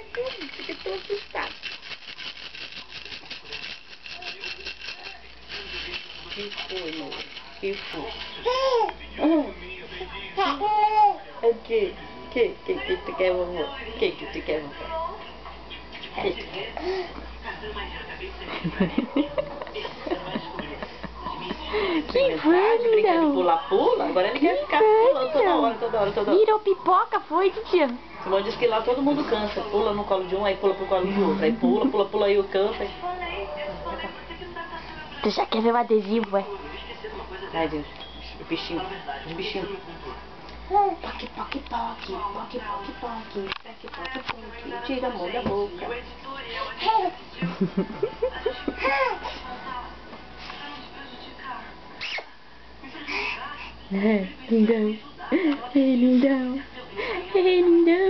tudo, fiquei tão assustado. Que foi, meu? Que foi? O que? Que tu quer, vovô? Que tu quer, vovô? Que foi, brincando de lindão? pula-pula, agora ele quer ficar foi, pulando toda hora. Virou pipoca, foi, tia? Simone diz que lá todo mundo cansa, pula no colo de um, aí pula pro colo do outro, aí pula, aí o cansa. Tu já quer ver o adesivo, é? Ai, Deus, os bichinhos. Poque. Tira a mão da boca. Lindão. Ei, lindão. Ei, lindão.